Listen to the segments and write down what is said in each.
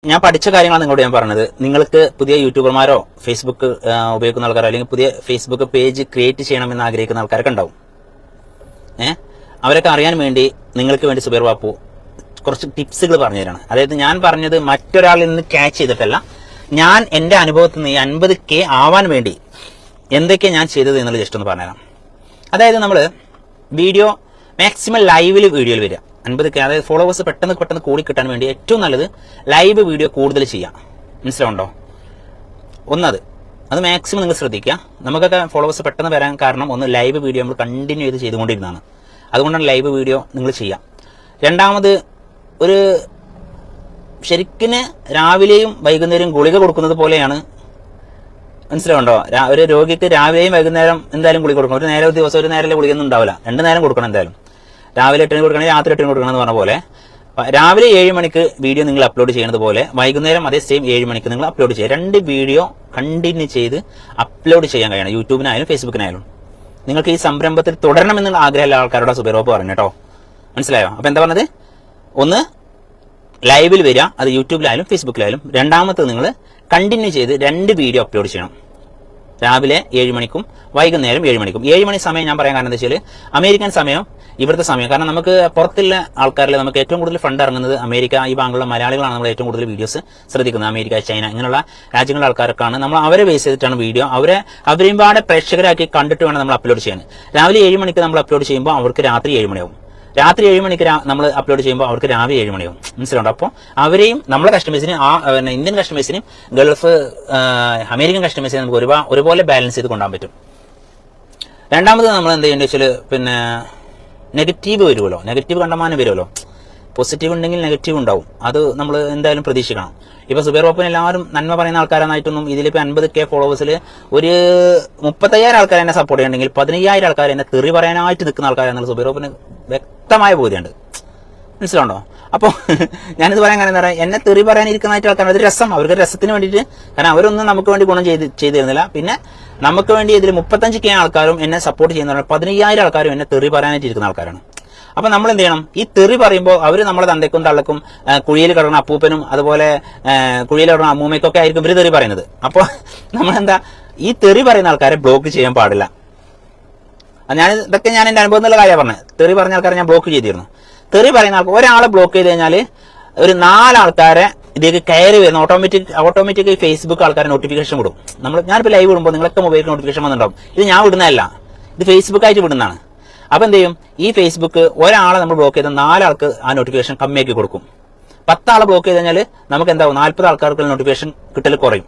ഞാൻ പഠിച്ച കാര്യങ്ങളാണ് നിങ്ങളോട് ഞാൻ പറഞ്ഞത്. നിങ്ങൾക്ക് പുതിയ യൂട്യൂബർമാരോ ഫേസ്ബുക്ക് ഉപയോഗിക്കുന്ന ആൾക്കാരോ അല്ലെങ്കിൽ പുതിയ ഫേസ്ബുക്ക് പേജ് ക്രിയേറ്റ് ചെയ്യണമെന്ന് ആഗ്രഹിക്കുന്ന ആൾക്കാരൊക്കെ ഉണ്ടാവും. അവരൊക്കെ അറിയാൻ വേണ്ടി നിങ്ങൾക്ക് വേണ്ടി സുബൈർ ബാപ്പു കുറച്ച് ടിപ്സുകൾ പറഞ്ഞു തരാണ്. അതായത് ഞാൻ പറഞ്ഞത് മറ്റൊരാളിൽ നിന്ന് ക്യാച്ച് ചെയ്തിട്ടല്ല, ഞാൻ എൻ്റെ അനുഭവത്തിൽ നിന്ന് ഈ 50K ആവാൻ വേണ്ടി എന്തൊക്കെയാണ് ഞാൻ ചെയ്തത് എന്നുള്ളത് ജസ്റ്റ് ഒന്ന് പറഞ്ഞുതരാം. അതായത് നമ്മൾ വീഡിയോ മാക്സിമം ലൈവിൽ വീഡിയോയിൽ വരിക. 50K അതായത് ഫോളോവേഴ്സ് പെട്ടെന്ന് കൂടി കിട്ടാൻ വേണ്ടി ഏറ്റവും നല്ലത് ലൈവ് വീഡിയോ കൂടുതൽ ചെയ്യാം. മനസ്സിലാവുണ്ടോ? അത് മാക്സിമം നിങ്ങൾ ശ്രദ്ധിക്കുക. നമുക്കൊക്കെ ഫോളോവേഴ്സ് പെട്ടെന്ന് വരാൻ കാരണം ഒന്ന് ലൈവ് വീഡിയോ നമ്മൾ കണ്ടിന്യൂ ചെയ്തുകൊണ്ടിരുന്നതാണ്. അതുകൊണ്ടാണ് ലൈവ് വീഡിയോ നിങ്ങൾ ചെയ്യാം. രണ്ടാമത്, ഒരു ശരിക്കും രാവിലെയും വൈകുന്നേരവും ഗുളിക കൊടുക്കുന്നത് പോലെയാണ്. മനസ്സിലാവുണ്ടോ? ഒരു രോഗിക്ക് രാവിലെയും വൈകുന്നേരം എന്തായാലും ഗുളിക കൊടുക്കണം. ഒരു ദിവസം ഒരു നേരം ഗുളികൊന്നും ഉണ്ടാവില്ല, 2 നേരം കൊടുക്കണം എന്തായാലും. രാവിലെ 8 കൊടുക്കണമെങ്കിൽ രാത്രി 8 കൊടുക്കണം എന്ന് പറഞ്ഞ പോലെ രാവിലെ 7 മണിക്ക് വീഡിയോ നിങ്ങൾ അപ്ലോഡ് ചെയ്യുന്നത് പോലെ വൈകുന്നേരം അതേ സെയിം 7 മണിക്ക് നിങ്ങൾ അപ്ലോഡ് ചെയ്യുക. 2 വീഡിയോ കണ്ടിന്യൂ ചെയ്ത് അപ്ലോഡ് ചെയ്യാൻ കഴിയണം. യൂട്യൂബിനായാലും ഫേസ്ബുക്കിനായാലും. നിങ്ങൾക്ക് ഈ സംരംഭത്തിൽ തുടരണമെന്നുള്ള ആഗ്രഹമുള്ള ആൾക്കാരോട് സുബൈർ ബാപ്പു പറഞ്ഞു കേട്ടോ. മനസ്സിലായോ? അപ്പൊ എന്താ പറഞ്ഞത്? ഒന്ന്, ലൈവിൽ വരിക, അത് യൂട്യൂബിലായാലും ഫേസ്ബുക്കിലായാലും. രണ്ടാമത്തെ, നിങ്ങൾ കണ്ടിന്യൂ ചെയ്ത് 2 വീഡിയോ അപ്ലോഡ് ചെയ്യണം. രാവിലെ 7 മണിക്കും വൈകുന്നേരം 7 മണിക്കും. 7 മണി സമയം ഞാൻ പറയാൻ കാരണം എന്താ വെച്ചാൽ അമേരിക്കൻ സമയം ഇവിടുത്തെ സമയം. കാരണം നമുക്ക് പുറത്തുള്ള ആൾക്കാരിൽ നമുക്ക് ഏറ്റവും കൂടുതൽ ഫണ്ട് ഇറങ്ങുന്നത് അമേരിക്ക, ഈ ബാങ്കുള്ള മലയാളികളാണ് നമ്മൾ ഏറ്റവും കൂടുതൽ വീഡിയോസ് ശ്രദ്ധിക്കുന്നത്. അമേരിക്ക, ചൈന ഇങ്ങനെയുള്ള രാജ്യങ്ങളിലെ ആൾക്കാർക്കാണ് നമ്മൾ അവരെ ബേസ് ചെയ്തിട്ടാണ് വീഡിയോ അവരെയും പാടെ പ്രേക്ഷകരാക്കി കണ്ടിട്ട് വേണം നമ്മൾ അപ്ലോഡ് ചെയ്യാൻ. രാവിലെ 7 മണിക്ക് നമ്മൾ അപ്ലോഡ് ചെയ്യുമ്പോൾ അവർക്ക് രാത്രി 7 മണിയാവും. രാത്രി 7 മണിക്ക് നമ്മൾ അപ്ലോഡ് ചെയ്യുമ്പോൾ അവർക്ക് രാവിലെ 7 മണിയാവും. മനസ്സിലുണ്ടോ? അപ്പോൾ അവരെയും നമ്മളെ കസ്റ്റമേഴ്സിനും ഇന്ത്യൻ കസ്റ്റമേഴ്സിനും ഗൾഫ് അമേരിക്കൻ കസ്റ്റമേഴ്സിനും നമുക്ക് ഒരുപോലെ ബാലൻസ് ചെയ്ത് കൊണ്ടുപോകാൻ പറ്റും. രണ്ടാമത് നമ്മൾ എന്ത് ചെയ്യേണ്ടത് വെച്ചാൽ പിന്നെ നെഗറ്റീവ് വരുമല്ലോ, നെഗറ്റീവ് കണ്ടമാനം വരുമല്ലോ. പോസിറ്റീവ് ഉണ്ടെങ്കിൽ നെഗറ്റീവ് ഉണ്ടാവും. അത് നമ്മൾ എന്തായാലും പ്രതീക്ഷിക്കണം. ഇപ്പൊ സുബൈർ ബാപ്പുവിന് എല്ലാവരും നന്മ പറയുന്ന ആൾക്കാരായിട്ടൊന്നും ഇതിലിപ്പോൾ 50K ഫോളോവേഴ്സിൽ ഒരു 35,000 ആൾക്കാർ എന്നെ സപ്പോർട്ട് ചെയ്യണമെങ്കിൽ 15,000 ആൾക്കാർ എന്നെ തെറി പറയാനായിട്ട് നിൽക്കുന്ന ആൾക്കാരെന്നുള്ള സുബൈർ ബാപ്പുവിന് വ്യക്തമായ ബോധ്യമുണ്ട്. മനസ്സിലുണ്ടോ? അപ്പോൾ ഞാനിത് പറയാൻ കാരണം എന്താ പറയുക, എന്നെ തെറി പറയാനിരിക്കുന്നതായിട്ട് ആൾക്കാർ ഒരു രസം, അവർക്ക് രസത്തിന് വേണ്ടിയിട്ട്. കാരണം അവരൊന്നും നമുക്ക് വേണ്ടി ഗുണം ചെയ്ത് തരുന്നില്ല. പിന്നെ നമുക്ക് വേണ്ടി ഇതിൽ 35K ആൾക്കാരും എന്നെ സപ്പോർട്ട് ചെയ്യുന്നവരാണ്. 15,000 ആൾക്കാരും എന്നെ തെറി പറയാനായിട്ട് ഇരിക്കുന്ന ആൾക്കാരാണ്. അപ്പൊ നമ്മൾ എന്ത് ചെയ്യണം? ഈ തെറി പറയുമ്പോൾ അവര് നമ്മളെ തന്തയ്ക്കും തള്ളക്കും കുഴിയിൽ കിടക്കുന്ന അപ്പൂപ്പനും അതുപോലെ കുഴിയിൽ കിടക്കുന്ന അമ്മൂമ്മയ്ക്കൊക്കെ ആയിരിക്കും ഇവര് തെറി പറയുന്നത്. അപ്പോൾ നമ്മളെന്താ, ഈ തെറി പറയുന്ന ആൾക്കാരെ ബ്ലോക്ക് ചെയ്യാൻ പാടില്ല. ഇതൊക്കെ ഞാൻ എന്റെ അനുഭവം എന്നുള്ള കാര്യമാണ് പറഞ്ഞത്. തെറി പറഞ്ഞ ആൾക്കാരെ ഞാൻ ബ്ലോക്ക് ചെയ്തിരുന്നു. തെറി പറയുന്ന ആൾക്കാർ ഒരാളെ ബ്ലോക്ക് ചെയ്ത് കഴിഞ്ഞാൽ ഒരു 4 ആൾക്കാരെ ഇതിലേക്ക് കയറി വരുന്ന ഓട്ടോമാറ്റിക് ഫേസ്ബുക്ക് ആൾക്കാരെ നോട്ടിഫിക്കേഷൻ വിടും. ഞാനിപ്പോൾ ലൈവ് വിടുമ്പോൾ നിങ്ങളൊക്കെ മൊബൈലിൽ നോട്ടിഫിക്കേഷൻ വന്നിട്ടുണ്ടാവും. ഇത് ഞാൻ വിടുന്നതല്ല, ഇത് ഫേസ്ബുക്ക് ആയിട്ട് വിടുന്നതാണ്. അപ്പൊ എന്ത് ചെയ്യും? ഈ ഫേസ്ബുക്ക് ഒരാളെ നമ്മൾ ബ്ലോക്ക് ചെയ്താൽ 4 ആൾക്ക് ആ നോട്ടിഫിക്കേഷൻ കമ്മിയാക്കി കൊടുക്കും. 10 ആളെ ബ്ലോക്ക് ചെയ്ത് കഴിഞ്ഞാൽ നമുക്ക് എന്താവും? 40 ആൾക്കാർക്ക് നോട്ടിഫിക്കേഷൻ കിട്ടൽ കുറയും.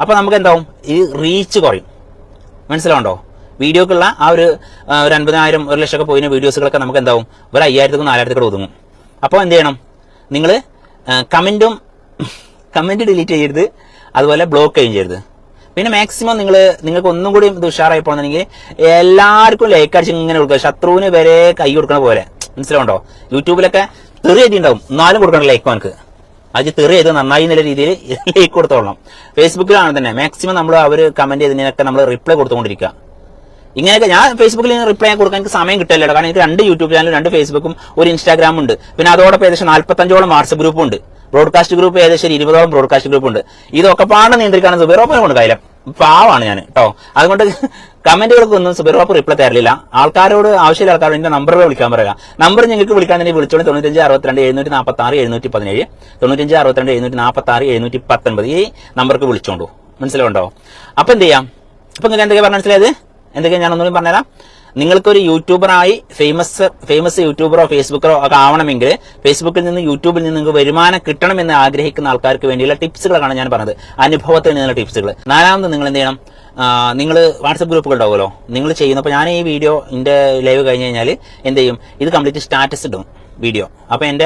അപ്പൊ നമുക്ക് എന്താവും? ഈ റീച്ച് കുറയും. മനസ്സിലാവുണ്ടോ? വീഡിയോക്കുള്ള ആ ഒരു 50,000 1 ലക്ഷമൊക്കെ പോയിന് വീഡിയോസുകളൊക്കെ നമുക്ക് എന്താവും? ഒരു 5,000 4,000 ഒതുങ്ങും. അപ്പോൾ എന്ത് ചെയ്യണം? നിങ്ങൾ കമന്റ് ഡിലീറ്റ് ചെയ്യരുത്, അതുപോലെ ബ്ലോക്ക് ചെയ്യുകയും ചെയ്യരുത്. പിന്നെ മാക്സിമം നിങ്ങൾക്ക് ഒന്നും കൂടി ഇത് ഉഷാറായി പോകുന്നുണ്ടെങ്കിൽ എല്ലാവർക്കും ലൈക്ക് അടിച്ച് ഇങ്ങനെ കൊടുക്കുക. ശത്രുവിന് വരെ കൈ കൊടുക്കണ പോലെ. മനസ്സിലാവുണ്ടോ? യൂട്യൂബിലൊക്കെ തെറി എഴുതിണ്ടാവും, 4 കൊടുക്കണം ലൈക്ക്. അവനക്ക് അത് തെറി ചെയ്ത് നന്നായി എന്നുള്ള രീതിയിൽ ലൈക്ക് കൊടുത്തോളണം. ഫേസ്ബുക്കിലാണ് തന്നെ മാക്സിമം നമ്മൾ അവർ കമന്റ് ചെയ്തതിനൊക്കെ നമ്മൾ റിപ്ലൈ കൊടുത്തുകൊണ്ടിരിക്കുക. ഇങ്ങനെയൊക്കെ ഞാൻ ഫേസ്ബുക്കിൽ റിപ്ലൈ കൊടുക്കാൻ എനിക്ക് സമയം കിട്ടില്ല. കാരണം എനിക്ക് 2 യൂട്യൂബ് ചാനലും 2 ഫേസ്ബുക്കും ഒരു ഇൻസ്റ്റാഗ്രാമും ഉണ്ട്. പിന്നെ അതോടൊപ്പം ഏകദേശം 45ഓളം വാട്സ്ആപ്പ് ഗ്രൂപ്പും ഉണ്ട്. ബ്രോഡ്കാസ്റ്റ് ഗ്രൂപ്പ് ഏകദേശം 20ഓളം ബ്രോഡ്കാസ്റ്റ് ഗ്രൂപ്പ് ഉണ്ട്. ഇതൊക്കെ പാടെ നിയന്ത്രിക്കാണ് സുബൈർ ബാപ്പുവിനെ കൊണ്ട് കയ്യില. പാവാണ് ഞാൻ കേട്ടോ. അതുകൊണ്ട് കമന്റുകൾക്കൊന്നും സുബൈർ ബാപ്പു റിപ്ലൈ തരില്ല. ആൾക്കാരോട് ആവശ്യമുള്ള ആൾക്കാരോട് എന്റെ നമ്പറുകൾ വിളിക്കാൻ പറയുക. നമ്പർ നിങ്ങൾക്ക് വിളിക്കാൻ തന്നെ വിളിച്ചോളൂ. 95 62 746 717 95 62 746 719 ഈ നമ്പർക്ക് വിളിച്ചോണ്ടു. മനസ്സിലുണ്ടോ? അപ്പൊ എന്ത് ചെയ്യാം? അപ്പൊ നിങ്ങൾക്ക് എന്തൊക്കെയാ പറഞ്ഞ മനസ്സിലായത്? എന്തൊക്കെയാ ഞാൻ ഒന്നുകൂടി പറഞ്ഞുതരാം. നിങ്ങൾക്കൊരു യൂട്യൂബറായി ഫേമസ് യൂട്യൂബറോ ഫേസ്ബുക്കറോ ഒക്കെ ആവണമെങ്കിൽ ഫേസ്ബുക്കിൽ നിന്ന് യൂട്യൂബിൽ നിന്ന് നിങ്ങൾക്ക് വരുമാനം കിട്ടണമെന്ന് ആഗ്രഹിക്കുന്ന ആൾക്കാർക്ക് വേണ്ടിയുള്ള ടിപ്സുകളാണ് ഞാൻ പറഞ്ഞത്. അനുഭവത്തിൽ നിന്നുള്ള ടിപ്സുകൾ. 4ാമത്, നിങ്ങൾ എന്ത് ചെയ്യണം? നിങ്ങൾ വാട്സപ്പ് ഗ്രൂപ്പുകൾ ഉണ്ടാവുമല്ലോ, നിങ്ങൾ ചെയ്യുന്നപ്പോൾ ഞാൻ ഈ വീഡിയോ എന്റെ ലൈവ് കഴിഞ്ഞ് കഴിഞ്ഞാൽ എന്ത് ചെയ്യും? ഇത് കംപ്ലീറ്റ് സ്റ്റാറ്റസ് ഇടും വീഡിയോ. അപ്പൊ എന്റെ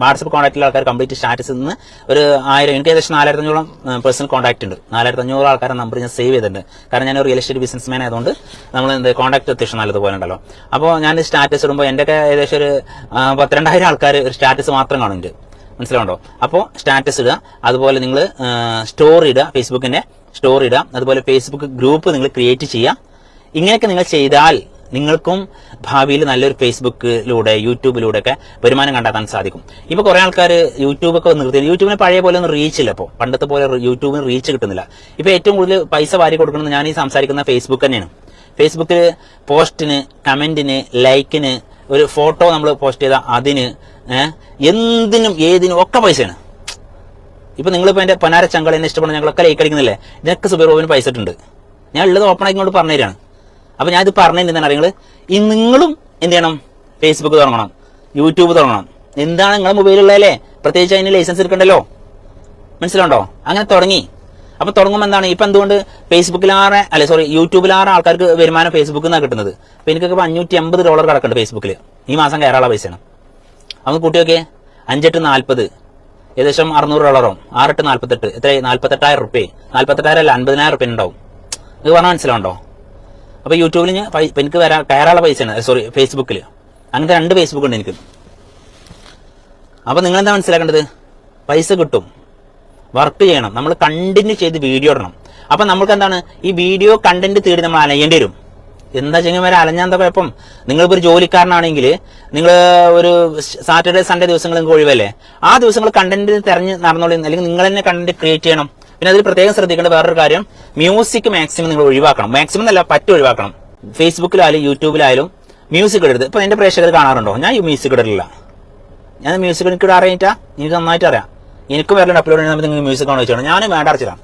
വാട്സപ്പ് കോൺടാക്റ്റിലെ ആൾക്കാർ കംപ്ലീറ്റ് സ്റ്റാറ്റസിൽ നിന്ന് ഒരു 1000, എനിക്ക് ഏകദേശം 4,500ഓളം പേഴ്സണൽ കോൺടാക്ട് ഉണ്ട്. 4,500 ആൾക്കാരുടെ നമ്പർ ഞാൻ സേവ് ചെയ്തിട്ടുണ്ട്. കാരണം ഞാൻ ഒരു റിയൽ എസ്റ്റേറ്റ് ബിസിനസ്മാൻ ആയതുകൊണ്ട് നമ്മൾ കോൺടാക്ട് അത്യാവശ്യം നല്ലതുപോലെ ഉണ്ടല്ലോ. അപ്പോൾ ഞാൻ സ്റ്റാറ്റസ് ഇടുമ്പോൾ എൻ്റെ ഒക്കെ ഏകദേശം ഒരു 12,000 ആൾക്കാർ ഒരു സ്റ്റാറ്റസ് മാത്രം കാണുന്നുണ്ട്. മനസ്സിലാവുണ്ടോ? അപ്പോൾ സ്റ്റാറ്റസ് ഇടുക, അതുപോലെ നിങ്ങൾ സ്റ്റോറി ഇടുക, ഫേസ്ബുക്കിന്റെ സ്റ്റോറി ഇടുക, അതുപോലെ ഫേസ്ബുക്ക് ഗ്രൂപ്പ് നിങ്ങൾ ക്രിയേറ്റ് ചെയ്യുക. ഇങ്ങനെയൊക്കെ നിങ്ങൾ ചെയ്താൽ നിങ്ങൾക്കും ഭാവിയിൽ നല്ലൊരു ഫേസ്ബുക്കിലൂടെ യൂട്യൂബിലൂടെ ഒക്കെ വരുമാനം കണ്ടെത്താൻ സാധിക്കും. ഇപ്പൊ കുറെ ആൾക്കാർ യൂട്യൂബൊക്കെ നിർത്തി, യൂട്യൂബിന് പഴയ പോലെ ഒന്നും റീച്ച് ഇല്ല. ഇപ്പോൾ പണ്ടത്തെ പോലെ യൂട്യൂബിന് റീച്ച് കിട്ടുന്നില്ല. ഇപ്പൊ ഏറ്റവും കൂടുതൽ പൈസ വാരി കൊടുക്കുന്നത് ഞാൻ ഈ സംസാരിക്കുന്ന ഫേസ്ബുക്ക് തന്നെയാണ്. ഫേസ്ബുക്കിൽ പോസ്റ്റിന്, കമന്റിന്, ലൈക്കിന്, ഒരു ഫോട്ടോ നമ്മൾ പോസ്റ്റ് ചെയ്താൽ അതിന്, എന്തിനും ഏതിനും ഒക്കെ പൈസയാണ്. ഇപ്പൊ നിങ്ങളിപ്പോ എന്റെ പൊന്നാര ചങ്കൾ എന്നെ ഇഷ്ടപ്പെടുന്ന ഞങ്ങളൊക്കെ ലൈക്ക് അടിക്കുന്നില്ലേ, ഇതിനൊക്കെ സുബൈർ ബാബുവിന് പൈസ ഇട്ടുണ്ട്. ഞാൻ ഉള്ളത് ഓപ്പൺ ആയിക്കൊണ്ട് പറഞ്ഞു തരാണ്. അപ്പൊ ഞാൻ ഇത് പറഞ്ഞിട്ടുണ്ടെന്നാണ് നിങ്ങൾ ഈ നിങ്ങളും എന്ത് ചെയ്യണം, ഫേസ്ബുക്ക് തുടങ്ങണം, യൂട്യൂബ് തുടങ്ങണം. എന്താണ് നിങ്ങളെ മൊബൈലുള്ളതല്ലേ, പ്രത്യേകിച്ച് അതിന് ലൈസൻസ് എടുക്കണ്ടല്ലോ, മനസ്സിലുണ്ടോ? അങ്ങനെ തുടങ്ങി. അപ്പൊ തുടങ്ങുമ്പോൾ എന്താണ്, ഇപ്പൊ എന്തുകൊണ്ട് ഫേസ്ബുക്കിലാറെ യൂട്യൂബിലാറെ ആൾക്കാർക്ക് വരുമാനം ഫേസ്ബുക്കിൽ നിന്നാണ് കിട്ടുന്നത്. അപ്പൊ എനിക്കൊക്കെ $550 കിടക്കുന്നുണ്ട് ഫേസ്ബുക്കിൽ, ഈ മാസം കയറാനുള്ള പൈസയാണ്. നമുക്ക് കൂട്ടിയൊക്കെ 5×8 = 40, ഏകദേശം $600, 6×8 = എത്ര, 48,000 റുപ്യ. 48,000 അല്ല, 50,000 ഉണ്ടാവും. ഇത് പറഞ്ഞാൽ മനസ്സിലാവുണ്ടോ? അപ്പൊ യൂട്യൂബിൽ എനിക്ക് കയറാനുള്ള പൈസയാണ്, ഫേസ്ബുക്കിൽ. അങ്ങനത്തെ 2 ഫേസ്ബുക്ക് ഉണ്ട് എനിക്ക്. അപ്പൊ നിങ്ങൾ എന്താ മനസ്സിലാക്കേണ്ടത്, പൈസ കിട്ടും, വർക്ക് ചെയ്യണം, നമ്മൾ കണ്ടിന്യൂ ചെയ്ത് വീഡിയോ ഇടണം. അപ്പൊ നമുക്ക് എന്താണ്, ഈ വീഡിയോ കണ്ടന്റ് തേടി നമ്മൾ അലയേണ്ടി വരും. എന്താ ചെങ്ങന്മാരെ അലഞ്ഞാൽ എന്താ കുഴപ്പം? നിങ്ങളിപ്പോൾ ഒരു ജോലിക്കാരനാണെങ്കിൽ നിങ്ങൾ ഒരു സാറ്റർഡേ സൺഡേ ദിവസങ്ങൾ നിങ്ങൾക്ക് ഒഴിവല്ലേ, ആ ദിവസങ്ങൾ കണ്ടന്റ് തെരഞ്ഞ് നടന്നോളൂ, അല്ലെങ്കിൽ നിങ്ങൾ തന്നെ കണ്ടന്റ് ക്രിയേറ്റ് ചെയ്യണം. പിന്നെ അതിൽ പ്രത്യേകം ശ്രദ്ധിക്കേണ്ട വേറൊരു കാര്യം, മ്യൂസിക് മാക്സിമം നിങ്ങൾ ഒഴിവാക്കണം. മാക്സിമം എന്നല്ല, ഒഴിവാക്കണം. ഫേസ്ബുക്കിലായാലും യൂട്യൂബിലായാലും മ്യൂസിക് ഇടരുത്. ഇപ്പൊ എന്റെ പ്രേക്ഷകർ കാണാറുണ്ടോ? ഞാൻ ഈ മ്യൂസിക് ഇടലില്ല. ഞാൻ മ്യൂസിക് എനിക്ക് ഇടാൻ അറിയിട്ടാ, എനിക്ക് നന്നായിട്ട് അറിയാം. എനിക്കും വേറെ അപ്ലോഡ് ചെയ്യുന്ന നിങ്ങൾ മ്യൂസിക് ആണ് വെച്ചാണ്, ഞാനും വേണ്ട അടച്ചിടാം.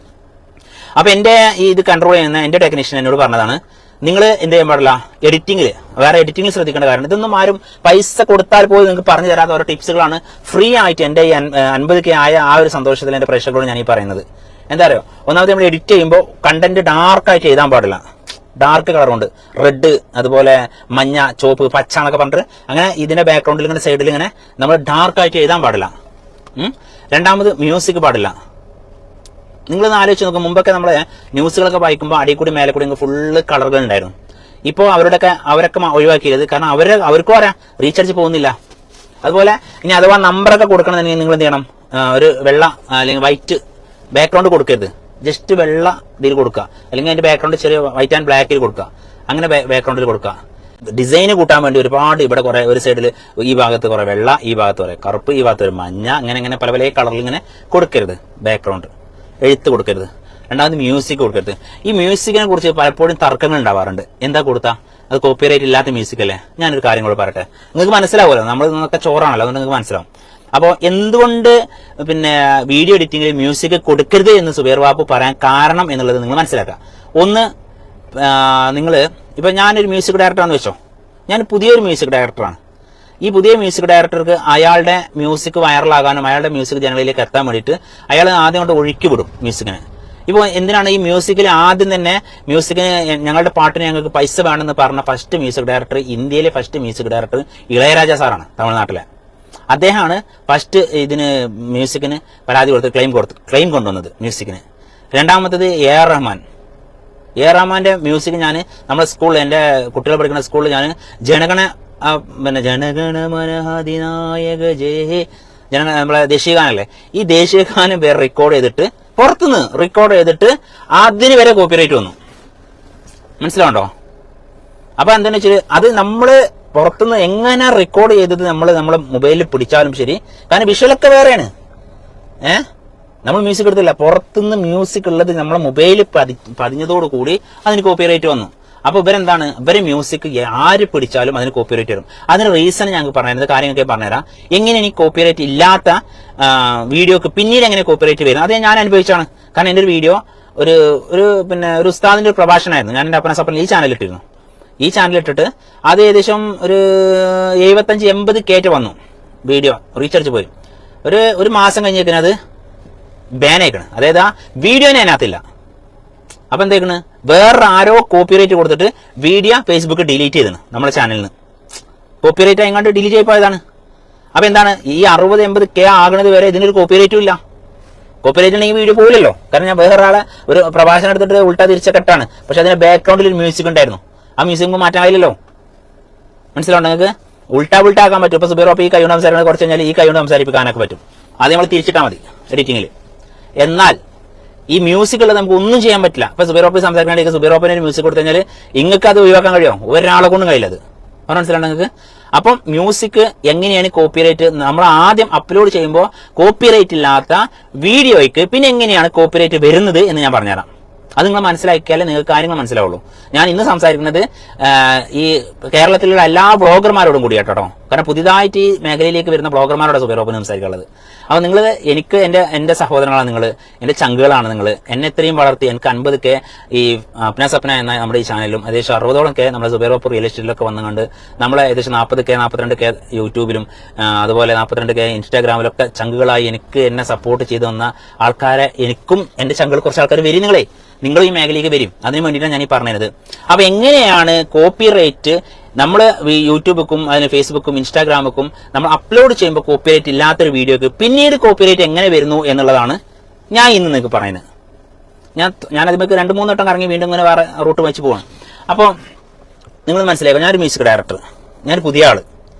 അപ്പൊ എന്റെ ഈ ഇത് കൺട്രോൾ ചെയ്യുന്ന എന്റെ ടെക്നീഷ്യൻ എന്നോട് പറഞ്ഞതാണ്, നിങ്ങൾ എന്ത് ചെയ്യാൻ പാടില്ല, എഡിറ്റിംഗിൽ ശ്രദ്ധിക്കേണ്ട കാര്യം, ഇതൊന്നും ആരും പൈസ കൊടുത്താൽ പോലും നിങ്ങൾക്ക് പറഞ്ഞു തരാത്ത ഓരോ ടിപ്സുകളാണ് ഫ്രീ ആയിട്ട് എന്റെ ഈ 50K ആയ ആ ഒരു സന്തോഷത്തിൽ എന്റെ പ്രേക്ഷകരോട് ഞാൻ ഈ പറയുന്നത്. എന്താ അറിയോ, ഒന്നാമത് നമ്മൾ എഡിറ്റ് ചെയ്യുമ്പോൾ കണ്ടന്റ് ഡാർക്കായിട്ട് എഴുതാൻ പാടില്ല. ഡാർക്ക് കളർ കൊണ്ട് റെഡ്, അതുപോലെ മഞ്ഞ, ചുവപ്പ്, പച്ച എന്നൊക്കെ പറഞ്ഞിട്ട് അങ്ങനെ ഇതിന്റെ ബാക്ക്ഗ്രൗണ്ടിൽ ഇങ്ങനെ സൈഡിൽ ഇങ്ങനെ നമ്മൾ ഡാർക്കായിട്ട് എഴുതാൻ പാടില്ല. രണ്ടാമത് മ്യൂസിക് പാടില്ല. നിങ്ങളൊന്ന് ആലോചിച്ച് നോക്കും, മുമ്പൊക്കെ നമ്മളെ ന്യൂസുകളൊക്കെ വായിക്കുമ്പോൾ അടിക്കൂടി മേലെ കൂടി ഫുള്ള് കളറുകൾ ഉണ്ടായിരുന്നു. ഇപ്പോൾ അവരൊക്കെ ഒഴിവാക്കിയത്, കാരണം അവർക്കും അറിയാം റീചാർജ് പോകുന്നില്ല. അതുപോലെ ഇനി അഥവാ നമ്പറൊക്കെ കൊടുക്കണമെന്നുണ്ടെങ്കിൽ നിങ്ങൾ എന്ത് ചെയ്യണം, ഒരു വെള്ള അല്ലെങ്കിൽ വൈറ്റ് ബാക്ക്ഗ്രൗണ്ട് കൊടുക്കരുത്, ജസ്റ്റ് വെള്ള ഇതിൽ കൊടുക്കുക, അല്ലെങ്കിൽ അതിന്റെ ബാക്ക്ഗ്രൗണ്ട് ചെറിയ വൈറ്റ് ആൻഡ് ബ്ലാക്കിൽ കൊടുക്കുക. അങ്ങനെ ബാക്ക്ഗ്രൗണ്ടിൽ കൊടുക്കുക. ഡിസൈന് കൂട്ടാൻ വേണ്ടി ഒരുപാട് ഇവിടെ കുറെ, ഒരു സൈഡിൽ ഈ ഭാഗത്ത് കുറെ വെള്ള, ഈ ഭാഗത്ത് കുറെ കറുപ്പ്, ഈ ഭാഗത്ത് ഒരു മഞ്ഞ, അങ്ങനെ പല പല കളറിൽ ഇങ്ങനെ കൊടുക്കരുത്. ബാക്ക്ഗ്രൗണ്ട് എഴുത്ത് കൊടുക്കരുത്. രണ്ടാമത് മ്യൂസിക് കൊടുക്കരുത്. ഈ മ്യൂസിക്കിനെ കുറിച്ച് പലപ്പോഴും തർക്കങ്ങൾ ഉണ്ടാവാറുണ്ട്. എന്താ കൊടുത്താൽ അത് കോപ്പിറൈറ്റ് ഇല്ലാത്ത മ്യൂസിക് അല്ലേ? ഞാനൊരു കാര്യം കൂടെ പറയട്ടെ, നിങ്ങൾക്ക് മനസ്സിലാവുമല്ലോ, നമ്മൾ നിന്നൊക്കെ ചോറാണല്ലോ, അതുകൊണ്ട് നിങ്ങൾക്ക് മനസ്സിലാവും. അപ്പോൾ എന്തുകൊണ്ട് പിന്നെ വീഡിയോ എഡിറ്റിംഗിൽ മ്യൂസിക് കൊടുക്കരുത് എന്ന് സുബൈർ ബാബു പറയാൻ കാരണം എന്നുള്ളത് നിങ്ങൾ മനസ്സിലാക്കുക. ഒന്ന്, നിങ്ങൾ ഇപ്പൊ ഞാനൊരു മ്യൂസിക് ഡയറക്ടറാണെന്ന് വെച്ചോ, ഞാൻ പുതിയൊരു മ്യൂസിക് ഡയറക്ടറാണ്. ഈ പുതിയ മ്യൂസിക് ഡയറക്ടർക്ക് അയാളുടെ മ്യൂസിക് വൈറലാകാനും അയാളുടെ മ്യൂസിക് ജനങ്ങളിലേക്ക് എത്താൻ വേണ്ടിയിട്ട് അയാൾ ആദ്യം കൊണ്ട് ഒഴുക്കി വിടും മ്യൂസിക്കിനെ. ഇപ്പോൾ എന്തിനാണ് ഈ മ്യൂസിക്കിൽ ആദ്യം തന്നെ മ്യൂസിക്കിന് ഞങ്ങളുടെ പാട്ടിന് ഞങ്ങൾക്ക് പൈസ വേണമെന്ന് പറഞ്ഞ ഫസ്റ്റ് മ്യൂസിക് ഡയറക്ടർ, ഇന്ത്യയിലെ ഫസ്റ്റ് മ്യൂസിക് ഡയറക്ടർ ഇളയരാജ സാറാണ്, തമിഴ്നാട്ടിലെ. അദ്ദേഹമാണ് ഫസ്റ്റ് ഇതിന് മ്യൂസിക്കിന് പരാതി കൊടുത്ത് ക്ലെയിം കൊണ്ടുവന്നത് മ്യൂസിക്കിന്. രണ്ടാമത്തത് AR റഹ്മാൻ. AR റഹ്മാന്റെ മ്യൂസിക് ഞാൻ നമ്മുടെ സ്കൂളിൽ, എൻ്റെ കുട്ടികൾ പഠിക്കുന്ന സ്കൂളിൽ ഞാൻ ജനഗണമനഹതിനായക ജയ നമ്മളെ ദേശീയഗാനല്ലേ, ഈ ദേശീയഗാനം വേറെ റെക്കോർഡ് ചെയ്തിട്ട് പുറത്തുനിന്ന് റെക്കോർഡ് ചെയ്തിട്ട് അതിന് വരെ കോപ്പിറൈറ്റ് വന്നു. മനസ്സിലാവുണ്ടോ? അപ്പൊ എന്താണെന്ന് വെച്ചാൽ അത് നമ്മള് പുറത്തുനിന്ന് എങ്ങനെ റെക്കോർഡ് ചെയ്തത് നമ്മളെ മൊബൈലിൽ പിടിച്ചാലും ശരി, കാരണം വിഷ്വലൊക്കെ വേറെയാണ്. നമ്മൾ മ്യൂസിക് എടുത്തില്ല, പുറത്തുനിന്ന് മ്യൂസിക് ഉള്ളത് നമ്മളെ മൊബൈലിൽ പതിഞ്ഞതോടുകൂടി അതിന് കോപ്പിറൈറ്റ് വന്നു. അപ്പൊ ഇവരെന്താണ്, മ്യൂസിക് ആര് പിടിച്ചാലും അതിന് കോപ്പിറൈറ്റ് വരും. അതിന് റീസൺ ഞങ്ങൾക്ക് പറഞ്ഞത് കാര്യങ്ങളൊക്കെ പറഞ്ഞുതരാം. എങ്ങനെ എനിക്ക് കോപ്പിറൈറ്റ് ഇല്ലാത്ത വീഡിയോക്ക് പിന്നീട് എങ്ങനെ കോപ്പിറൈറ്റ് വരും, അത് ഞാൻ അനുഭവിച്ചാണ്. കാരണം എൻ്റെ ഒരു വീഡിയോ ഒരു ഉസ്താദിന്റെ ഒരു പ്രഭാഷണമായിരുന്നു. ഞാൻ എൻ്റെ അപ്പന സപ്പൻ ഈ ചാനലിട്ടിരുന്നു. ഈ ചാനലിട്ടിട്ട് അത് ഏകദേശം ഒരു 75-80K വന്നു വീഡിയോ, റീചാർജ് പോയി. ഒരു മാസം കഴിഞ്ഞേക്കിന് അത് ബാൻ ആയിക്കണ്. അതായത് ആ വീഡിയോനെ അതിനകത്തില്ല. അപ്പൊ എന്താ വേറെ ആരോ കോപ്പിറൈറ്റ് കൊടുത്തിട്ട് വീഡിയോ ഫേസ്ബുക്ക് ഡിലീറ്റ് ചെയ്താണ് നമ്മുടെ ചാനലിൽ നിന്ന്. കോപ്പിറൈറ്റ് ആയിങ്ങാണ്ട് ഡിലീറ്റ് ചെയ്യപ്പോയതാണ്. അപ്പൊ എന്താണ്, ഈ 60-80K ആകുന്നത് വരെ ഇതിനൊരു കോപ്പിറൈറ്റും ഇല്ല. കോപ്പിറൈറ്റ് ഉണ്ടെങ്കിൽ വീഡിയോ പോയില്ലല്ലോ. കാരണം ഞാൻ വേറെ ആളെ ഒരു പ്രഭാഷണം എടുത്തിട്ട് ഉൾട്ടാ തിരിച്ച കെട്ടാണ്, പക്ഷെ അതിന്റെ ബാക്ക്ഗ്രൗണ്ടിൽ ഒരു മ്യൂസിക് ഉണ്ടായിരുന്നു. ആ മ്യൂസിക് മാറ്റാൻ കഴിയില്ലല്ലോ. മനസ്സിലാവും നിങ്ങൾക്ക്? ഉൾട്ടാ ആക്കാൻ പറ്റും. ഇപ്പൊ സുബൈർ ബാബു ഈ കൈ കൊണ്ട് സംസാരിക്കുന്നത് കുറച്ച് കഴിഞ്ഞാൽ ഈ കൈ കൊണ്ട് സംസാരിപ്പിക്കാനൊക്കെ പറ്റും. അത് നമ്മൾ തിരിച്ചിട്ടാൽ മതി എഡിറ്റിംഗിൽ. എന്നാൽ ഈ മ്യൂസിക് ഉള്ളത് നമുക്ക് ഒന്നും ചെയ്യാൻ പറ്റില്ല. ഇപ്പൊ സുബൈറോപ്പി സംസാരിക്കണമെങ്കിൽ സുബൈറോപ്പിന് ഒരു മ്യൂസിക് കൊടുത്തു കഴിഞ്ഞാൽ നിങ്ങൾക്ക് അത് ഒഴിവാക്കാൻ കഴിയുമോ? ഒരാളെ കൊണ്ടും കഴിയില്ല. അത് മനസ്സിലാണ് നിങ്ങൾക്ക്. അപ്പം മ്യൂസിക് എങ്ങനെയാണ് കോപ്പിറൈറ്റ്, നമ്മൾ ആദ്യം അപ്ലോഡ് ചെയ്യുമ്പോൾ കോപ്പിറൈറ്റ് ഇല്ലാത്ത വീഡിയോയ്ക്ക് പിന്നെ എങ്ങനെയാണ് കോപ്പിറൈറ്റ് വരുന്നത് എന്ന് ഞാൻ പറഞ്ഞുതരാം. അത് നിങ്ങൾ മനസ്സിലാക്കിയാലേ നിങ്ങൾക്ക് കാര്യങ്ങൾ മനസ്സിലാവുള്ളൂ. ഞാൻ ഇന്ന് സംസാരിക്കുന്നത് ഈ കേരളത്തിലുള്ള എല്ലാ ബ്ലോഗർമാരോടും കൂടി കേട്ടോ. കാരണം പുതിയതായിട്ട് ഈ മേഖലയിലേക്ക് വരുന്ന ബ്ലോഗർമാരോട് സുബൈറോപ്പിന് സംസാരിക്കാനുള്ളത്. അപ്പോൾ നിങ്ങൾ എനിക്ക് എൻ്റെ സഹോദരങ്ങളാണ്, നിങ്ങൾ എൻ്റെ ചങ്കുകളാണ്. നിങ്ങൾ എന്നെ ഇത്രയും വളർത്തി എനിക്ക് 50K ഈ അപ്ന സപ്ന എന്ന നമ്മുടെ ഈ ചാനലിലും ഏകദേശം 60ഓളം നമ്മുടെ സുബൈറോപ്പ് റിയൽ എസ്റ്റേറ്റിലൊക്കെ വന്നുകൊണ്ട് നമ്മളെ ഏകദേശം 40K 42K യൂട്യൂബിലും അതുപോലെ 42K ഇൻസ്റ്റാഗ്രാമിലൊക്കെ ചങ്കുകളായി എനിക്ക് എന്നെ സപ്പോർട്ട് ചെയ്തു വന്ന ആൾക്കാരെ എനിക്കും എൻ്റെ ചങ്കുകൾ കുറച്ച് ആൾക്കാർ വരും. നിങ്ങൾ ഈ മേഖലയിലേക്ക് വരും. അതിന് വേണ്ടിയിട്ടാണ് ഞാൻ ഈ പറഞ്ഞത്. അപ്പൊ എങ്ങനെയാണ് കോപ്പിറൈറ്റ് നമ്മൾ യൂട്യൂബുക്കും അതിന് ഫേസ്ബുക്കും ഇൻസ്റ്റാഗ്രാമുക്കും നമ്മൾ അപ്ലോഡ് ചെയ്യുമ്പോൾ കോപ്പിറൈറ്റ് ഇല്ലാത്തൊരു വീഡിയോക്ക് പിന്നീട് കോപ്പിറൈറ്റ് എങ്ങനെ വരുന്നു എന്നുള്ളതാണ് ഞാൻ ഇന്ന് നിങ്ങൾക്ക് പറയുന്നത്. ഞാൻ അതിലേക്ക് 2-3 വട്ടം കറങ്ങി വീണ്ടും ഇങ്ങനെ വേറെ റൂട്ട് വെച്ച് പോവാണ്. അപ്പോൾ നിങ്ങൾ മനസ്സിലാക്കുക, ഞാനൊരു മ്യൂസിക് ഡയറക്ടർ, ഞാനൊരു പുതിയ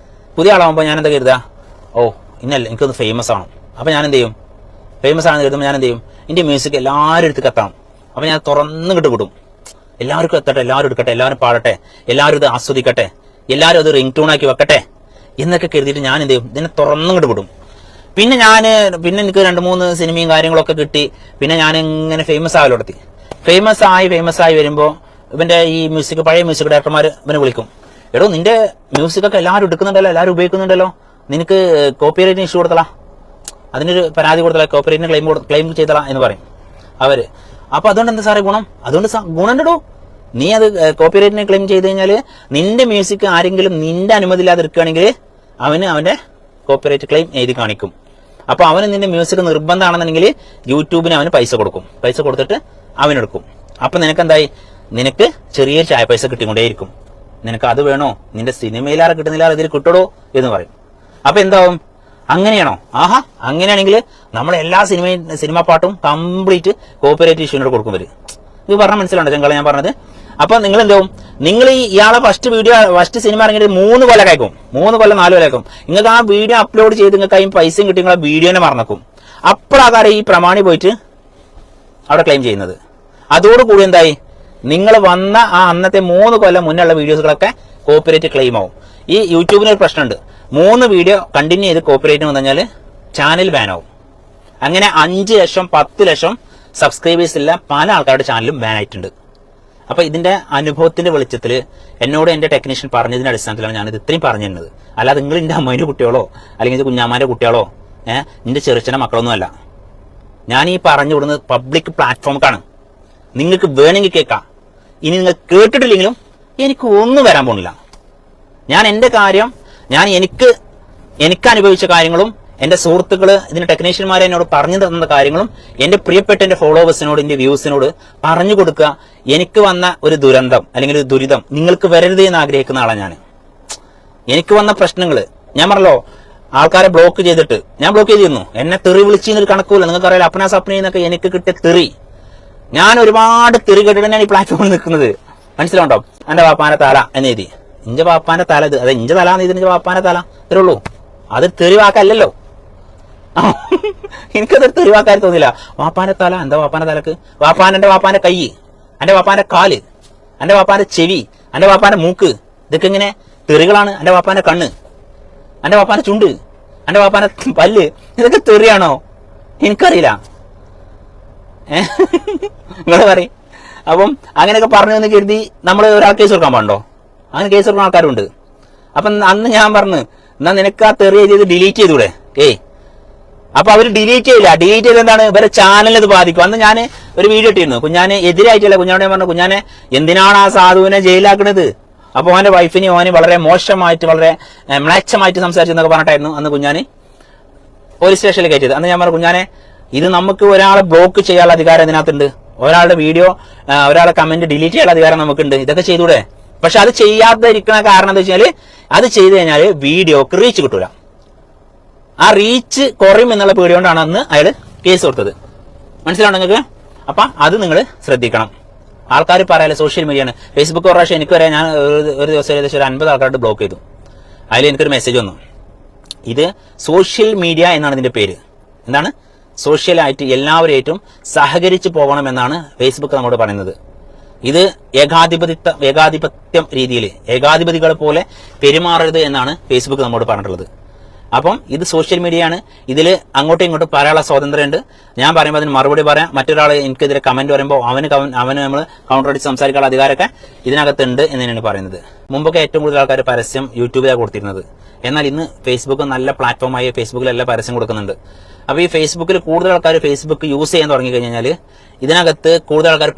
ആളാകുമ്പോൾ ഞാൻ എന്താ കരുതുക, ഇന്നല്ല എനിക്കൊന്ന് ഫേമസ് ആവണം. അപ്പോൾ ഞാൻ എന്ത് ചെയ്യും? ഫേമസ് ആണെന്ന് കരുതുമ്പോൾ ഞാൻ എന്ത് ചെയ്യും? എൻ്റെ മ്യൂസിക് എല്ലാവരും എടുത്ത് എത്തണം. അപ്പൊ ഞാൻ തുറന്നു കിട്ടും, എല്ലാവർക്കും എത്തട്ടെ, എല്ലാവരും എടുക്കട്ടെ, എല്ലാവരും പാടട്ടെ, എല്ലാവരും ഇത് ആസ്വദിക്കട്ടെ, എല്ലാവരും അത് റിംഗ് ടൂൺ ആക്കി വെക്കട്ടെ എന്നൊക്കെ കരുതിയിട്ട് ഞാൻ എന്ത് ചെയ്യും? ഇതിനെ തുറന്നു വിടും. പിന്നെ എനിക്ക് 2-3 സിനിമയും കാര്യങ്ങളൊക്കെ കിട്ടി. പിന്നെ ഞാൻ ഇങ്ങനെ ഫേമസ് ആവലോ നടത്തി. ഫേമസ് ആയി വരുമ്പോൾ ഇവന്റെ ഈ പഴയ മ്യൂസിക് ഡയറക്ടർമാർ ഇവനെ വിളിക്കും. എടോ, നിന്റെ മ്യൂസിക്കൊക്കെ എല്ലാവരും എടുക്കുന്നുണ്ടല്ലോ, എല്ലാവരും ഉപയോഗിക്കുന്നുണ്ടല്ലോ, നിനക്ക് കോപ്പിറൈറ്റിന് ഇഷ്യൂ കൊടുത്തളാ, അതിനൊരു പരാതി കൊടുത്തളാ, കോപ്പിറൈറ്റിന് ക്ലെയിം ചെയ്തളാ എന്ന് പറയും അവര്. അപ്പൊ അതുകൊണ്ട് എന്താ സാറേ ഗുണം? അതുകൊണ്ട് ഗുണമുണ്ടോ? നീ അത് കോപ്പിറൈറ്റിനെ ക്ലെയിം ചെയ്ത് കഴിഞ്ഞാൽ നിന്റെ മ്യൂസിക് ആരെങ്കിലും നിന്റെ അനുമതി ഇല്ലാതെ എടുക്കുകയാണെങ്കിൽ അവന്റെ കോപ്പിറൈറ്റ് ക്ലെയിം എഴുതി കാണിക്കും. അപ്പൊ അവന് നിന്റെ മ്യൂസിക് നിർബന്ധമാണെന്നുണ്ടെങ്കിൽ യൂട്യൂബിന് അവന് പൈസ കൊടുക്കും. പൈസ കൊടുത്തിട്ട് അവനെടുക്കും. അപ്പൊ നിനക്കെന്തായി? നിനക്ക് ചെറിയ ചായ പൈസ കിട്ടിക്കൊണ്ടേയിരിക്കും. നിനക്ക് അത് വേണോ? നിന്റെ സിനിമയിലാറെ കിട്ടുന്നില്ല, ഇതിൽ കിട്ടടോ എന്ന് പറയും. അപ്പൊ എന്താവും? അങ്ങനെയാണോ? ആഹാ, അങ്ങനെയാണെങ്കിൽ നമ്മളെ എല്ലാ സിനിമാ പാട്ടും കംപ്ലീറ്റ് കോപ്പിറൈറ്റ് ഇഷ്യൂനോട് കൊടുക്കും വരും. ഇത് പറഞ്ഞാൽ മനസ്സിലുണ്ടോ ചെങ്കള ഞാൻ പറഞ്ഞത്? അപ്പൊ നിങ്ങൾ എന്താവും? നിങ്ങൾ ഇയാളെ ഫസ്റ്റ് സിനിമ ഇറങ്ങിയിട്ട് 3 കൊല്ലം കഴിക്കും, 3 കൊല്ലം 4 കൊല്ലം കഴിക്കും. നിങ്ങൾക്ക് ആ വീഡിയോ അപ്ലോഡ് ചെയ്ത് നിങ്ങൾക്ക് അതിന് പൈസയും കിട്ടി നിങ്ങളെ വീഡിയോനെ മറന്നേക്കും. അപ്പോഴാകാരം ഈ പ്രമാണി പോയിട്ട് അവിടെ ക്ലെയിം ചെയ്യുന്നത്. അതോടുകൂടി എന്തായി? നിങ്ങൾ വന്ന ആ അന്നത്തെ 3 കൊല്ലം മുന്നുള്ള വീഡിയോസുകളൊക്കെ കോപ്പിറൈറ്റ് ക്ലെയിം ആവും. ഈ യൂട്യൂബിന് ഒരു പ്രശ്നമുണ്ട്. 3 വീഡിയോ കണ്ടിന്യൂ ചെയ്ത് കോപ്പിറൈറ്റ് വന്നു കഴിഞ്ഞാൽ ചാനൽ ബാൻ ആവും. അങ്ങനെ 5 ലക്ഷം 10 ലക്ഷം സബ്സ്ക്രൈബേഴ്സ് ഇല്ല പല ആൾക്കാരുടെ ചാനലും ബാൻ ആയിട്ടുണ്ട്. അപ്പൊ ഇതിന്റെ അനുഭവത്തിന്റെ വെളിച്ചത്തിൽ എന്നോട് എന്റെ ടെക്നീഷ്യൻ പറഞ്ഞതിന്റെ അടിസ്ഥാനത്തിലാണ് ഞാനിത് ഇത്രയും പറഞ്ഞിരുന്നത്. അല്ലാതെ നിങ്ങൾ എന്റെ അമ്മയുടെ കുട്ടികളോ അല്ലെങ്കിൽ കുഞ്ഞാമാന്റെ കുട്ടികളോ നിന്റെ ചെറുച്ചന മക്കളൊന്നും അല്ല. ഞാൻ ഈ പറഞ്ഞു വിടുന്നത് പബ്ലിക് പ്ലാറ്റ്ഫോമിലാണ്. നിങ്ങൾക്ക് വേണമെങ്കിൽ കേൾക്കാം. ഇനി നിങ്ങൾ കേട്ടിട്ടില്ലെങ്കിലും എനിക്ക് ഒന്നും വരാൻ പോകുന്നില്ല. ഞാൻ എന്റെ കാര്യം, ഞാൻ എനിക്ക് അനുഭവിച്ച കാര്യങ്ങളും എന്റെ സുഹൃത്തുക്കള് ഇതിന്റെ ടെക്നീഷ്യന്മാരെ എന്നോട് പറഞ്ഞു തന്ന കാര്യങ്ങളും എന്റെ പ്രിയപ്പെട്ട എന്റെ ഫോളോവേഴ്സിനോട് എന്റെ വ്യൂസിനോട് പറഞ്ഞു കൊടുക്കുക. എനിക്ക് വന്ന ഒരു ദുരന്തം അല്ലെങ്കിൽ ഒരു ദുരിതം നിങ്ങൾക്ക് വരരുത് എന്ന് ആഗ്രഹിക്കുന്ന ആളാണ് ഞാൻ. എനിക്ക് വന്ന പ്രശ്നങ്ങള് ഞാൻ പറഞ്ഞല്ലോ, ആൾക്കാരെ ബ്ലോക്ക് ചെയ്തിട്ട് ഞാൻ ബ്ലോക്ക് ചെയ്തിരുന്നു. എന്നെ തെറി വിളിച്ചെന്നൊരു കണക്കൂല. നിങ്ങൾക്കറിയാലോ, അപ്നാ സപ്ന എന്നൊക്കെ എനിക്ക് കിട്ടിയ തെറി. ഞാൻ ഒരുപാട് തെറി കേട്ടിട്ട് ഞാൻ ഈ പ്ലാറ്റ്ഫോമിൽ നിൽക്കുന്നത്. മനസ്സിലുണ്ടോ? എന്റെ വാപ്പാന്റെ തല എന്ന് എഴുതി. ഇഞ്ച വാപ്പാന്റെ തല, ഇത് അതെ ഇഞ്ച തല എന്ന് എഴുതി. വാപ്പാന്റെ തല ഇത്രേ ഉള്ളൂ. അത് തെറിവാക്കല്ലോ. എനിക്കതൊരു തെറിവാക്കാൻ തോന്നില്ല. വാപ്പാന്റെ തല, എന്താ വാപ്പാന്റെ തലക്ക്? എന്റെ വാപ്പാന്റെ കൈ, എന്റെ വാപ്പാന്റെ കാല്, എന്റെ വാപ്പാന്റെ ചെവി, എന്റെ വാപ്പാന്റെ മൂക്ക്, ഇതൊക്കെ ഇങ്ങനെ തെറികളാണ്. എന്റെ വാപ്പാന്റെ കണ്ണ്, എന്റെ വാപ്പാന്റെ ചുണ്ട്, എന്റെ വാപ്പാന്റെ പല്ല്, ഇതൊക്കെ തെറിയാണോ? എനിക്കറിയില്ല. നിങ്ങൾ പറയും. അപ്പം അങ്ങനെയൊക്കെ പറഞ്ഞു എന്ന് കരുതി നമ്മൾ ഒരാൾ കേസ് കൊടുക്കാൻ പാടുണ്ടോ? അങ്ങനെ കേസ് കൊടുക്കുന്ന ആൾക്കാരുണ്ട്. അപ്പം അന്ന് ഞാൻ പറഞ്ഞു, എന്നാ നിനക്ക് ആ തെറി ചെയ്ത് ഡിലീറ്റ് ചെയ്തൂടെ? അപ്പൊ അവര് ഡിലീറ്റ് ചെയ്യില്ല. ഡിലീറ്റ് ചെയ്ത് എന്താണ്? ഇവരെ ചാനലിന് ഇത് ബാധിക്കും. അന്ന് ഞാൻ ഒരു വീഡിയോ ഇട്ടിരുന്നു. കുഞ്ഞാനെ എതിരായിട്ടല്ല. കുഞ്ഞാനോട് ഞാൻ പറഞ്ഞു, കുഞ്ഞാനെ എന്തിനാണ് ആ സാധുവിനെ ജയിലാക്കണത്? അപ്പൊ അവന്റെ വൈഫിനെ ഓന് വളരെ മോശമായിട്ട്, വളരെ മ്ലേച്ഛമായിട്ട് സംസാരിച്ചെന്നൊക്കെ പറഞ്ഞിട്ടായിരുന്നു അന്ന് കുഞ്ഞാന് പോലീസ് സ്റ്റേഷനിൽ കയറ്റിയത്. അന്ന് ഞാൻ പറഞ്ഞു, കുഞ്ഞാനെ ഇത് നമുക്ക് ഒരാളെ ബ്ലോക്ക് ചെയ്യാനുള്ള അധികാരം ഇതിനകത്തുണ്ട്. ഒരാളുടെ വീഡിയോ, ഒരാളെ കമന്റ് ഡിലീറ്റ് ചെയ്യാനുള്ള അധികാരം നമുക്കുണ്ട്. ഇതൊക്കെ ചെയ്തൂടെ? പക്ഷെ അത് ചെയ്യാതിരിക്കുന്ന കാരണം എന്താ വെച്ചാൽ അത് ചെയ്ത് കഴിഞ്ഞാൽ വീഡിയോക്ക് റീച്ച് കിട്ടൂല. ആ റീച്ച് കുറയും എന്നുള്ള പേടി കൊണ്ടാണ് അന്ന് അയാൾ കേസ് കൊടുത്തത്. മനസ്സിലാണോ നിങ്ങൾക്ക്? അപ്പൊ അത് നിങ്ങൾ ശ്രദ്ധിക്കണം. ആൾക്കാർ പറയാല്ലേ സോഷ്യൽ മീഡിയയാണ്. ഫേസ്ബുക്ക് ഒരു പ്രാവശ്യം എനിക്ക് പറയാം, ഞാൻ ഒരു ദിവസം ഏകദേശം ഒരു 50 ആൾക്കാരുടെ ബ്ലോക്ക് ചെയ്തു. അതിൽ എനിക്കൊരു മെസ്സേജ് വന്നു. ഇത് സോഷ്യൽ മീഡിയ എന്നാണ് ഇതിന്റെ പേര്. എന്താണ്? സോഷ്യലായിട്ട് എല്ലാവരുമായിട്ടും സഹകരിച്ച് പോകണമെന്നാണ് ഫേസ്ബുക്ക് നമ്മോട് പറയുന്നത്. ഇത് ഏകാധിപത്യം രീതിയിൽ ഏകാധിപതികളെ പോലെ പെരുമാറരുത് എന്നാണ് ഫേസ്ബുക്ക് നമ്മോട് പറഞ്ഞിട്ടുള്ളത്. അപ്പം ഇത് സോഷ്യൽ മീഡിയയാണ്. ഇതിൽ അങ്ങോട്ടും ഇങ്ങോട്ടും പറയാനുള്ള സ്വാതന്ത്ര്യമുണ്ട്. ഞാൻ പറയുമ്പോൾ അതിന് മറുപടി പറയാം. മറ്റൊരാൾ എനിക്കെതിരെ കമന്റ് പറയുമ്പോൾ അവന് നമ്മൾ കൗണ്ടർ അടിച്ച് സംസാരിക്കാനുള്ള അധികാരമൊക്കെ ഇതിനകത്തുണ്ട് എന്ന് തന്നെയാണ് പറയുന്നത്. മുമ്പൊക്കെ ഏറ്റവും കൂടുതൽ ആൾക്കാർ പരസ്യം യൂട്യൂബിലാണ് കൊടുത്തിരുന്നത്. എന്നാൽ ഇന്ന് ഫേസ്ബുക്ക് നല്ല പ്ലാറ്റ്ഫോമായി ഫേസ്ബുക്കിലെല്ലാം പരസ്യം കൊടുക്കുന്നുണ്ട്. അപ്പോൾ ഈ ഫേസ്ബുക്കിൽ കൂടുതൽ ആൾക്കാർ ഫേസ്ബുക്ക് യൂസ് ചെയ്യാൻ തുടങ്ങി കഴിഞ്ഞാൽ ഇതിനകത്ത് കൂടുതൽ ആൾക്കാർ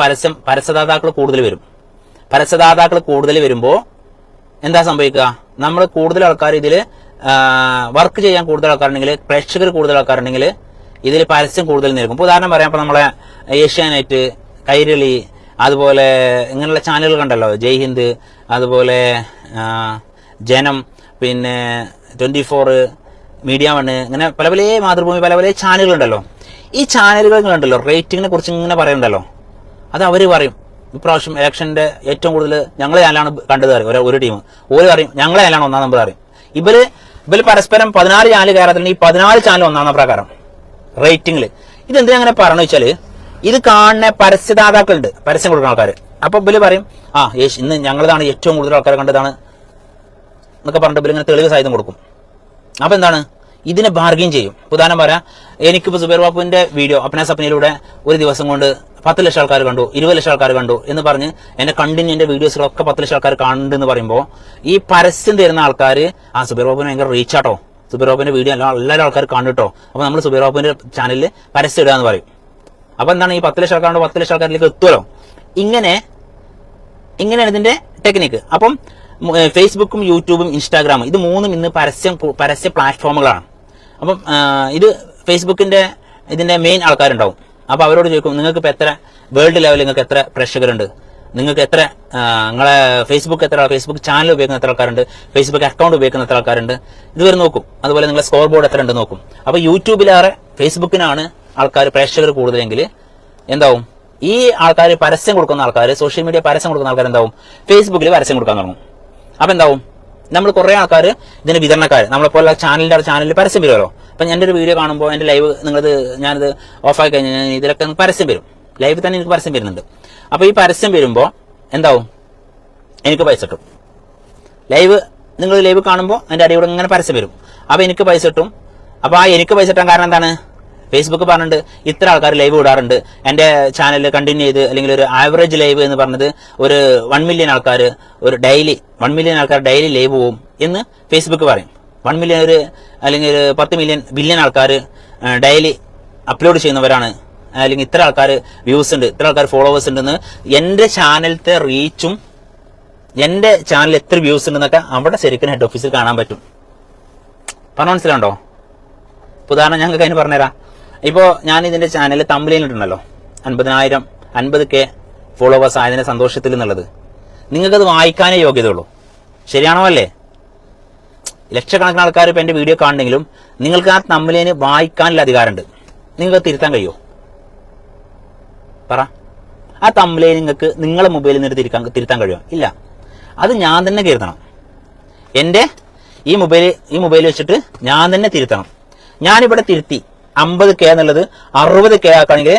പരസ്യദാതാക്കൾ കൂടുതൽ വരും. പരസ്യദാതാക്കൾ കൂടുതൽ വരുമ്പോൾ എന്താ സംഭവിക്കുക? നമ്മൾ കൂടുതൽ ആൾക്കാർ ഇതിൽ വർക്ക് ചെയ്യാൻ കൂടുതൽ ആൾക്കാരുണ്ടെങ്കിൽ, പ്രേക്ഷകർ കൂടുതൽ ആൾക്കാരുണ്ടെങ്കിൽ ഇതിൽ പരസ്യം കൂടുതൽ നിൽക്കും. ഇപ്പോൾ ഉദാഹരണം പറയാം, ഇപ്പോൾ നമ്മളെ ഏഷ്യാനെറ്റ്, കൈരളി, അതുപോലെ ഇങ്ങനെയുള്ള ചാനലുകൾ കണ്ടല്ലോ, ജയ് ഹിന്ദ്, അതുപോലെ ജനം, പിന്നെ 24, മീഡിയ വൺ, ഇങ്ങനെ പല പല മാതൃഭൂമി, പല പല ചാനലുകളുണ്ടല്ലോ. ഈ ചാനലുകളുണ്ടല്ലോ റേറ്റിങ്ങിനെ കുറിച്ച് ഇങ്ങനെ പറയുന്നുണ്ടല്ലോ. അത് അവർ പറയും ഇപ്രാവശ്യം ഇലക്ഷന്റെ ഏറ്റവും കൂടുതൽ ഞങ്ങളെ ചാനലാണ് കണ്ടത് അറിയും. ഒരു ടീം ഓര് പറയും ഞങ്ങളെ ചാനലാണ് ഒന്നാം നമ്പർ അറിയും. ഇവര് പരസ്പരം 14 ചാനൽ കയറാത്തുണ്ട്. ഈ 14 ചാനൽ ഒന്നാം പ്രകാരം റേറ്റിംഗിൽ. ഇതെന്തിനാ അങ്ങനെ പറഞ്ഞു വെച്ചാല്, ഇത് കാണുന്ന പരസ്യദാതാക്കളുണ്ട്, പരസ്യം കൊടുക്കുന്ന ആൾക്കാർ. അപ്പൊ ഇവര് പറയും ഇന്ന് ഞങ്ങളതാണ് ഏറ്റവും കൂടുതൽ ആൾക്കാരെ കണ്ടതാണ് എന്നൊക്കെ പറഞ്ഞിട്ട് ഇങ്ങനെ തെളിവ് സഹിതം കൊടുക്കും. അപ്പൊ എന്താണ്, ഇതിനെ ബാർഗെയിൻ ചെയ്യും. ഉദാഹരണം പറയാം, എനിക്കിപ്പോൾ സുബൈർ ബാപ്പുവിന്റെ വീഡിയോ അപ്നാ സപ്നയിലൂടെ ഒരു ദിവസം കൊണ്ട് 10 ലക്ഷം ആൾക്കാർ കണ്ടു, 20 ലക്ഷം ആൾക്കാർ കണ്ടു എന്ന് പറഞ്ഞ് എന്റെ കണ്ടിന്യൂ എന്റെ വീഡിയോസിലൊക്കെ 10 ലക്ഷം ആൾക്കാർ കാണുന്നുണ്ടെന്ന് പറയുമ്പോൾ ഈ പരസ്യം തരുന്ന ആൾക്കാർ സുബൈർ ബാപ്പുവിന് ഭയങ്കര റീച്ചാട്ടോ, സുബൈർ ബാപ്പുവിന്റെ വീഡിയോ എല്ലാവരും ആൾക്കാർ കണ്ടിട്ടോ, അപ്പൊ നമ്മൾ സുബൈർ ബാപ്പുവിന്റെ ചാനലിൽ പരസ്യം ഇടുക എന്ന് പറയും. അപ്പൊ എന്താണ്, ഈ 10 ലക്ഷം ആൾക്കാരുണ്ട് 10 ലക്ഷം ആൾക്കാരിലേക്ക് എത്തുമല്ലോ. ഇങ്ങനെയാണ് ഇതിന്റെ ടെക്നിക്ക്. അപ്പം ഫേസ്ബുക്കും യൂട്യൂബും ഇൻസ്റ്റാഗ്രാമും ഇത് മൂന്നും ഇന്ന് പരസ്യ പ്ലാറ്റ്ഫോമുകളാണ്. അപ്പം ഇത് ഫേസ്ബുക്കിന്റെ ഇതിന്റെ മെയിൻ ആൾക്കാരുണ്ടാവും. അപ്പൊ അവരോട് ചോദിക്കും, നിങ്ങൾക്ക് ഇപ്പൊ എത്ര വേൾഡ് ലെവലിൽ നിങ്ങൾക്ക് എത്ര പ്രേക്ഷകരുണ്ട്, നിങ്ങൾക്ക് എത്ര നിങ്ങളെ ഫേസ്ബുക്ക് ചാനൽ ഉപയോഗിക്കുന്ന എത്ര ആൾക്കാരുണ്ട്, ഫേസ്ബുക്ക് അക്കൗണ്ട് ഉപയോഗിക്കുന്ന എത്ര ആൾക്കാരുണ്ട്, ഇതുവരെ നോക്കും. അതുപോലെ നിങ്ങളെ സ്കോർ ബോർഡ് എത്ര ഉണ്ട് നോക്കും. അപ്പൊ യൂട്യൂബിലേറെ ഫേസ്ബുക്കിനാണ് ആൾക്കാർ പ്രേക്ഷകർ കൂടുതലെങ്കിൽ എന്താവും, ഈ ആൾക്കാർ പരസ്യം കൊടുക്കുന്ന ആൾക്കാർ, സോഷ്യൽ മീഡിയ പരസ്യം കൊടുക്കുന്ന ആൾക്കാർ എന്താവും, ഫേസ്ബുക്കിൽ പരസ്യം കൊടുക്കാൻ തുടങ്ങും. അപ്പൊ എന്താവും, നമ്മൾ കുറെ ആൾക്കാർ ഇതിന്റെ വിതരണക്കാർ, നമ്മളെപ്പോലെ ചാനലിൽ പരസ്യം വരുമല്ലോ. അപ്പൊ എൻ്റെ ഒരു വീഡിയോ കാണുമ്പോൾ എൻ്റെ ലൈവ് ഞാനിത് ഓഫാക്കി കഴിഞ്ഞാൽ ഇതിലൊക്കെ പരസ്യം വരും. ലൈവ് തന്നെ എനിക്ക് പരസ്യം വരുന്നുണ്ട്. അപ്പൊ ഈ പരസ്യം വരുമ്പോൾ എന്താവും, എനിക്ക് പൈസ കിട്ടും. നിങ്ങൾ ലൈവ് കാണുമ്പോൾ അതിന്റെ അടിയോടെ ഇങ്ങനെ പരസ്യം വരും. അപ്പൊ എനിക്ക് പൈസ കിട്ടും. അപ്പൊ എനിക്ക് പൈസ കിട്ടാൻ കാരണം എന്താണ്, ഫേസ്ബുക്ക് പറഞ്ഞിട്ട് ഇത്ര ആൾക്കാർ ലൈവ് ഇടാറുണ്ട്, എന്റെ ചാനലിൽ കണ്ടിന്യൂ ചെയ്ത്, അല്ലെങ്കിൽ ഒരു ആവറേജ് ലൈവ് എന്ന് പറഞ്ഞത് ഒരു 1 മില്യൺ ആൾക്കാർ ഡെയിലി ലൈവ് പോവും എന്ന് ഫേസ്ബുക്ക് പറയും. 1 മില്യൺ അല്ലെങ്കിൽ ഒരു 10 ബില്യൺ ആൾക്കാർ ഡെയിലി അപ്ലോഡ് ചെയ്യുന്നവരാണ്, അല്ലെങ്കിൽ ഇത്ര ആൾക്കാർ വ്യൂസ് ഉണ്ട്, ഇത്ര ആൾക്കാർ ഫോളോവേഴ്സ് ഉണ്ടെന്ന് എന്റെ ചാനലിലത്തെ റീച്ചും എന്റെ ചാനലിൽ എത്ര വ്യൂസ് ഉണ്ടെന്നൊക്കെ അവിടെ ശരിക്കും ഹെഡ് ഓഫീസിൽ കാണാൻ പറ്റും. പറഞ്ഞ മനസ്സിലാണ്ടോ? ഉദാഹരണം ഞങ്ങൾക്ക് അതിന് പറഞ്ഞുതരാം. ഇപ്പോൾ ഞാൻ ഇതിന്റെ ചാനലിൽ തംബ്നെയിൽ ഇട്ടുണ്ടല്ലോ 50K ഫോളോവേഴ്സ് ആയതിന്റെ സന്തോഷത്തിൽ എന്നുള്ളത്. നിങ്ങൾക്കത് വായിക്കാനേ യോഗ്യതയുള്ളൂ. ശരിയാണോ അല്ലേ? ലക്ഷക്കണക്കിന് ആൾക്കാർ ഇപ്പം എൻ്റെ വീഡിയോ കാണുന്നെങ്കിലും നിങ്ങൾക്ക് ആ തംബ്നെയിലിന് വായിക്കാനുള്ള അധികാരമുണ്ട്. നിങ്ങൾക്ക് തിരുത്താൻ കഴിയുമോ? പറ. ആ തംബ്നെയിൽ നിങ്ങൾക്ക് നിങ്ങളെ മൊബൈലിൽ നിന്ന് തിരുത്താൻ കഴിയുമോ? ഇല്ല. അത് ഞാൻ തന്നെ തിരുത്തണം. എൻ്റെ ഈ മൊബൈൽ വെച്ചിട്ട് ഞാൻ തന്നെ തിരുത്തണം. ഞാനിവിടെ തിരുത്തി 50K എന്നുള്ളത് 60K ആക്കുകയാണെങ്കിൽ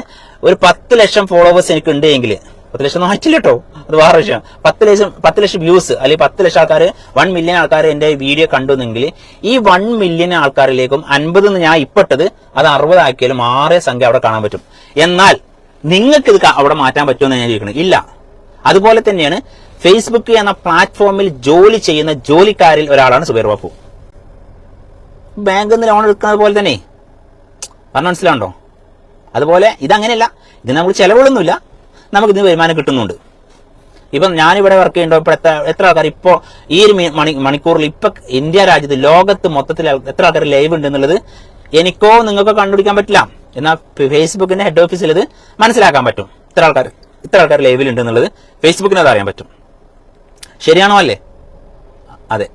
ഒരു 10 ലക്ഷം ഫോളോവേഴ്സ് എനിക്ക് ഉണ്ട് എങ്കിൽ, 10 ലക്ഷം ഒന്നും ആയിട്ടില്ല കേട്ടോ, അത് വേറെ വിഷയം. 10 ലക്ഷം വ്യൂസ് അല്ലെങ്കിൽ 10 ലക്ഷം ആൾക്കാർ 1 മില്യൺ ആൾക്കാർ എന്റെ വീഡിയോ കണ്ടുവെങ്കിൽ ഈ 1 മില്യൺ ആൾക്കാരിലേക്കും 50 ഞാൻ ഇപ്പെട്ടത് അത് 60 ആക്കിയാലും 6 സംഖ്യ അവിടെ കാണാൻ പറ്റും. എന്നാൽ നിങ്ങൾക്ക് ഇത് അവിടെ മാറ്റാൻ പറ്റുമെന്ന് ഞാൻ ചോദിക്കണം. ഇല്ല. അതുപോലെ തന്നെയാണ് ഫേസ്ബുക്ക് എന്ന പ്ലാറ്റ്ഫോമിൽ ജോലി ചെയ്യുന്ന ജോലിക്കാരിൽ ഒരാളാണ് സുബൈർ ബാപ്പു. ബാങ്കിൽ നിന്ന് ലോൺ എടുക്കുന്നത് പോലെ തന്നെ. പറഞ്ഞ മനസ്സിലാണ്ടോ? അതുപോലെ ഇതങ്ങനെയല്ല. ഇതിന് നമുക്ക് ചെലവുകളൊന്നുമില്ല, നമുക്ക് ഇതിന് വരുമാനം കിട്ടുന്നുണ്ട്. ഇപ്പം ഞാനിവിടെ വർക്ക് ചെയ്യുമ്പോൾ ഇപ്പോൾ എത്ര ആൾക്കാർ ഇപ്പോൾ ഈ ഒരു മണിക്കൂറിൽ ഇപ്പൊ ഇന്ത്യ രാജ്യത്ത് ലോകത്ത് മൊത്തത്തിൽ എത്ര ആൾക്കാർ ലൈവ് ഉണ്ട് എന്നുള്ളത് എനിക്കോ നിങ്ങൾക്കോ കണ്ടുപിടിക്കാൻ പറ്റില്ല. എന്നാൽ ഫേസ്ബുക്കിന്റെ ഹെഡ് ഓഫീസിൽ ഇത് മനസ്സിലാക്കാൻ പറ്റും. ഇത്ര ആൾക്കാർ ലൈവിലുണ്ട് എന്നുള്ളത് ഫേസ്ബുക്കിന് അത് അറിയാൻ പറ്റും. ശരിയാണോ അല്ലേ? അതെ.